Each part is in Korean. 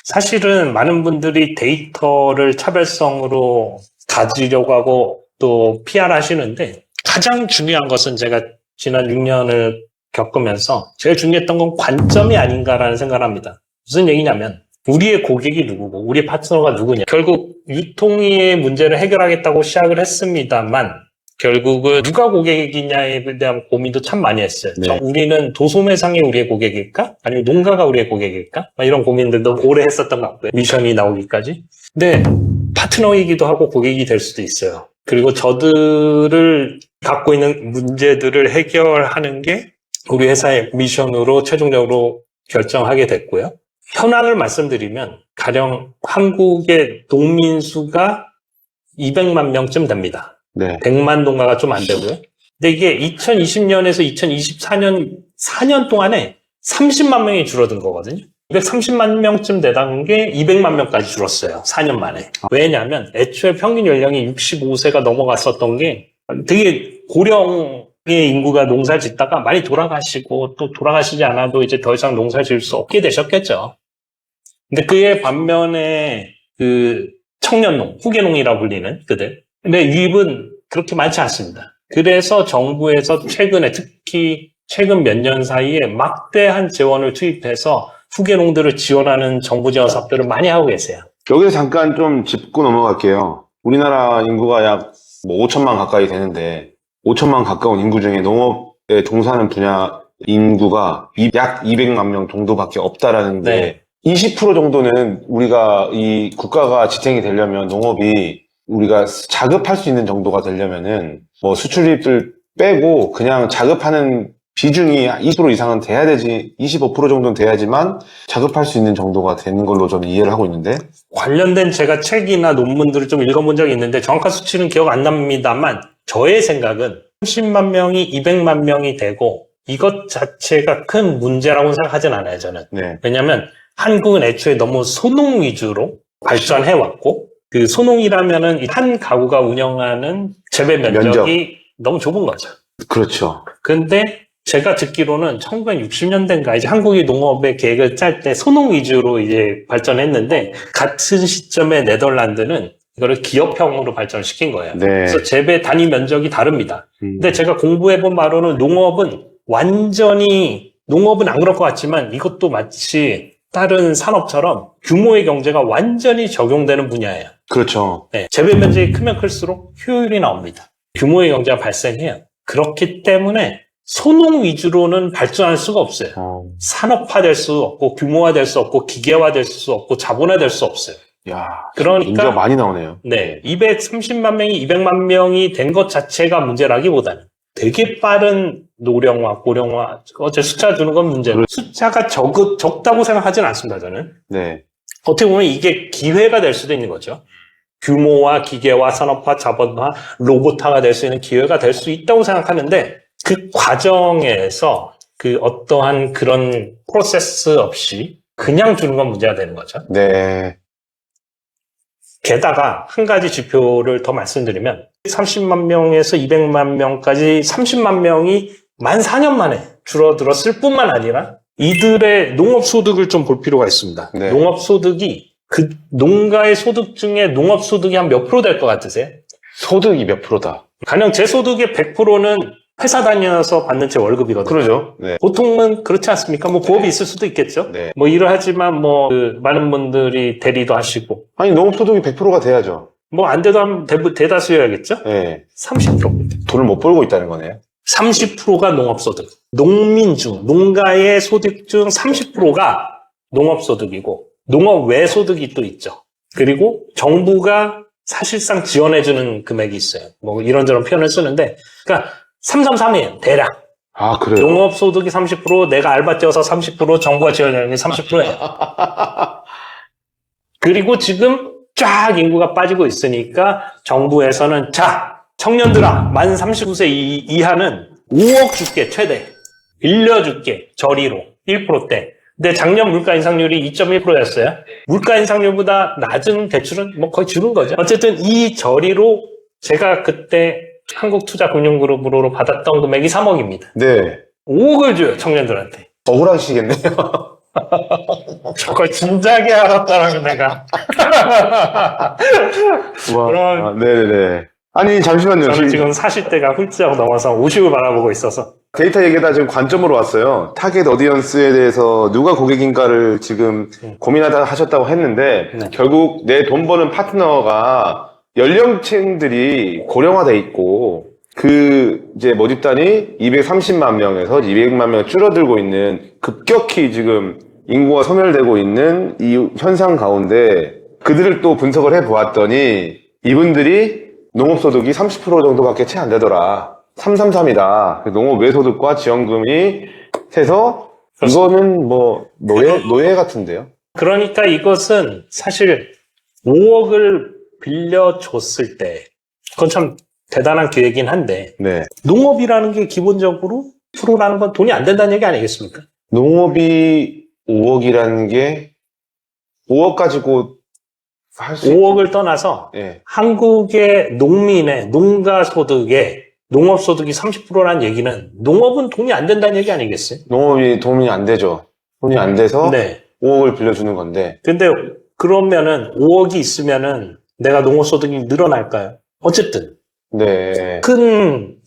사실은 많은 분들이 데이터를 차별성으로 가지려고 하고 또 PR 하시는데 가장 중요한 것은 제가 지난 6년을 겪으면서 제일 중요했던 건 관점이 아닌가라는 생각을 합니다. 무슨 얘기냐면 우리의 고객이 누구고 우리의 파트너가 누구냐. 결국 유통의 문제를 해결하겠다고 시작을 했습니다만 결국은 누가 고객이냐에 대한 고민도 참 많이 했어요. 네. 우리는 도소매상이 우리의 고객일까? 아니면 농가가 우리의 고객일까? 이런 고민들도 오래 했었던 것 같고요. 미션이 나오기까지. 근데 파트너이기도 하고 고객이 될 수도 있어요. 그리고 저들을 갖고 있는 문제들을 해결하는 게 우리 회사의 미션으로 최종적으로 결정하게 됐고요. 현황을 말씀드리면 가령 한국의 농민 수가 200만 명쯤 됩니다. 네. 100만 농가가 좀 안 되고요. 근데 이게 2020년에서 2024년 4년 동안에 30만 명이 줄어든 거거든요. 230만 명쯤 되던 게 200만 명까지 줄었어요. 4년 만에. 왜냐하면 애초에 평균 연령이 65세가 넘어갔었던 게 되게 고령의 인구가 농사를 짓다가 많이 돌아가시고 또 돌아가시지 않아도 이제 더 이상 농사를 지을 수 없게 되셨겠죠. 근데 그에 반면에 그 청년농, 후계농이라고 불리는 그들. 근데 유입은 그렇게 많지 않습니다. 그래서 정부에서 최근에 특히 최근 몇 년 사이에 막대한 재원을 투입해서 후계농들을 지원하는 정부 지원 사업들을 많이 하고 계세요. 여기서 잠깐 좀 짚고 넘어갈게요. 우리나라 인구가 약 5천만 가까이 되는데 5천만 가까운 인구 중에 농업에 종사하는 분야 인구가 약 200만 명 정도밖에 없다라는 게 네. 20% 정도는 우리가 이 국가가 지탱이 되려면 농업이 우리가 자급할 수 있는 정도가 되려면은 뭐 수출입을 빼고 그냥 자급하는 비중이 20% 이상은 돼야 되지, 25% 정도는 돼야지만 자급할 수 있는 정도가 되는 걸로 저는 이해를 하고 있는데. 관련된 제가 책이나 논문들을 좀 읽어본 적이 있는데 정확한 수치는 기억 안 납니다만 저의 생각은 30만 명이 200만 명이 되고 이것 자체가 큰 문제라고 생각하진 않아요, 저는. 네. 왜냐하면 한국은 애초에 너무 소농 위주로 발전해왔고 그 소농이라면은 한 가구가 운영하는 재배 면적이 너무 좁은 거죠. 그렇죠. 근데 제가 듣기로는 1960년대인가 이제 한국이 농업의 계획을 짤 때 소농 위주로 이제 발전했는데 같은 시점에 네덜란드는 이거를 기업형으로 발전시킨 거예요. 네. 그래서 재배 단위 면적이 다릅니다. 근데 제가 공부해본 바로는 농업은 안 그럴 것 같지만 이것도 마치 다른 산업처럼 규모의 경제가 완전히 적용되는 분야예요. 그렇죠. 네, 재배 면적이 크면 클수록 효율이 나옵니다. 규모의 경제가 발생해요. 그렇기 때문에 소농 위주로는 발전할 수가 없어요. 산업화될 수 없고 규모화될 수 없고 기계화될 수 없고 자본화될 수 없어요. 야, 그러니까 문제가 많이 나오네요. 네, 230만 명이 200만 명이 된 것 자체가 문제라기보다는 되게 빠른 노령화, 고령화, 어째 숫자 주는 건 문제예요. 숫자가 적다고 생각하지는 않습니다, 저는. 네. 어떻게 보면 이게 기회가 될 수도 있는 거죠. 규모화, 기계화, 산업화, 자본화, 로봇화가 될 수 있는 기회가 될 수 있다고 생각하는데 그 과정에서 그 어떠한 그런 프로세스 없이 그냥 주는 건 문제가 되는 거죠. 네. 게다가 한 가지 지표를 더 말씀드리면 30만 명에서 200만 명까지 30만 명이 만 4년 만에 줄어들었을 뿐만 아니라 이들의 농업소득을 좀 볼 필요가 있습니다. 네. 농업소득이 그 농가의 소득 중에 농업소득이 한 몇 프로 될 것 같으세요? 소득이 몇 프로다? 가령 제 소득의 100%는 회사 다녀서 받는 제 월급이거든요. 그러죠. 네. 보통은 그렇지 않습니까? 뭐 부업이 있을 수도 있겠죠. 네. 뭐 일을 하지만 많은 분들이 대리도 하시고 아니, 농업소득이 100%가 돼야죠. 뭐 안 돼도 한 대다수여야겠죠. 네. 30%입니다. 돈을 못 벌고 있다는 거네요. 30%가 농업소득. 농가의 소득 중 30%가 농업소득이고 농업 외 소득이 또 있죠. 그리고 정부가 사실상 지원해주는 금액이 있어요. 뭐 이런저런 표현을 쓰는데 그러니까 333이에요. 대략. 아, 그래요? 농업소득이 30%, 내가 알바 뛰어서 30%, 정부가 지원하는 게 30%예요. 그리고 지금 쫙 인구가 빠지고 있으니까 정부에서는 자, 청년들아, 만 39세 이하는 5억 줄게, 최대. 빌려줄게, 저리로. 1%대. 근데 작년 물가 인상률이 2.1%였어요. 물가 인상률보다 낮은 대출은 뭐 거의 주는 거죠. 어쨌든 이 저리로 제가 그때 한국투자금융그룹으로 받았던 금액이 3억입니다. 네. 5억을 줘요, 청년들한테. 억울하시겠네요. 저걸 진작에 알았다라고 내가. 그럼 아, 네네네. 아니, 잠시만요. 저는 지금 40대가 훌쩍 넘어서 50을 바라보고 있어서. 데이터 얘기다 지금 관점으로 왔어요. 타겟 어디언스에 대해서 누가 고객인가를 지금 고민하다 하셨다고 했는데, 네. 결국 내 돈 버는 파트너가 연령층들이 고령화돼 있고, 이제 모집단이 230만 명에서 200만 명 줄어들고 있는, 급격히 지금 인구가 소멸되고 있는 이 현상 가운데, 그들을 또 분석을 해 보았더니, 이분들이 농업소득이 30% 정도밖에 채 안 되더라. 333이다. 농업 외소득과 지원금이 해서 이거는 뭐 노예 같은데요. 그러니까 이것은 사실 5억을 빌려줬을 때 그건 참 대단한 기회긴 한데 네. 농업이라는 게 기본적으로 프로라는 건 돈이 안 된다는 얘기 아니겠습니까? 농업이 5억이라는 게 5억 가지고 할 수 5억을 떠나서 예. 한국의 농민의 농가 소득의 농업 소득이 30%라는 얘기는 농업은 돈이 안 된다는 얘기 아니겠어요? 농업이 도움이 안 되죠. 돈이 안 돼서 네. 5억을 빌려주는 건데. 근데 그러면은 5억이 있으면은 내가 농업 소득이 늘어날까요? 어쨌든 네.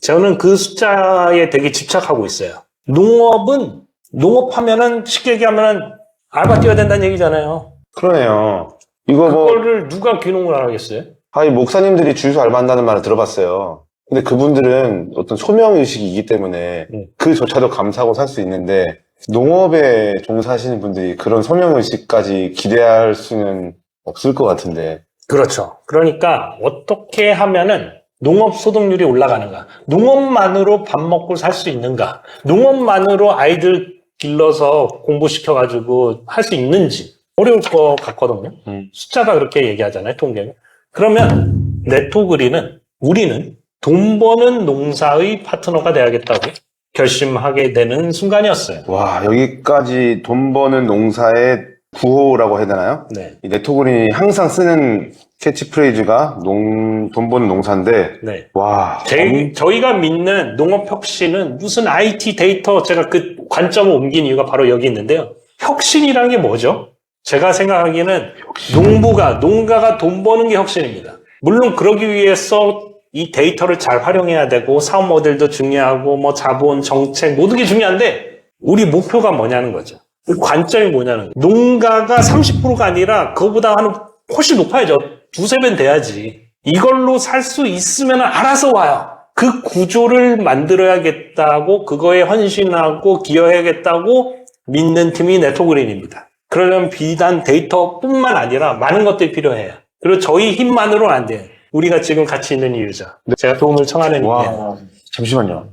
저는 그 숫자에 되게 집착하고 있어요. 농업하면은 쉽게 얘기하면은 알바 뛰어야 된다는 얘기잖아요. 그러네요. 이거 그거를 누가 귀농을 하겠어요? 목사님들이 주유소 알바한다는 말을 들어봤어요. 근데 그분들은 어떤 소명의식이기 때문에 그조차도 감사하고 살 수 있는데 농업에 종사하시는 분들이 그런 소명의식까지 기대할 수는 없을 것 같은데. 그렇죠. 그러니까 어떻게 하면은 농업 소득률이 올라가는가? 농업만으로 밥 먹고 살 수 있는가? 농업만으로 아이들 길러서 공부시켜가지고 할 수 있는지 어려울 것 같거든요. 숫자가 그렇게 얘기하잖아요, 통계는. 그러면 우리는 돈 버는 농사의 파트너가 돼야겠다고 결심하게 되는 순간이었어요. 와, 여기까지 돈 버는 농사의 구호라고 해야 되나요? 네. 이 네토그린이 항상 쓰는 캐치프레이즈가 돈 버는 농사인데, 네. 와. 저희가 믿는 농업 혁신은 무슨 IT 데이터, 제가 그 관점을 옮긴 이유가 바로 여기 있는데요. 혁신이라는 게 뭐죠? 제가 생각하기에는 농가가 돈 버는 게 혁신입니다. 물론 그러기 위해서 이 데이터를 잘 활용해야 되고 사업 모델도 중요하고 뭐 자본, 정책 모든 게 중요한데 우리 목표가 뭐냐는 거죠. 관점이 뭐냐는 거예요. 농가가 30%가 아니라 그거보다 훨씬 높아야죠. 두세 배는 돼야지. 이걸로 살 수 있으면 알아서 와요. 그 구조를 만들어야겠다고 그거에 헌신하고 기여해야겠다고 믿는 팀이 네토그린입니다. 그러려면 비단 데이터뿐만 아니라 많은 것들이 필요해요. 그리고 저희 힘만으로는 안 돼요. 우리가 지금 같이 있는 이유죠. 제가 도움을 청하는 이유예요. 와. 잠시만요.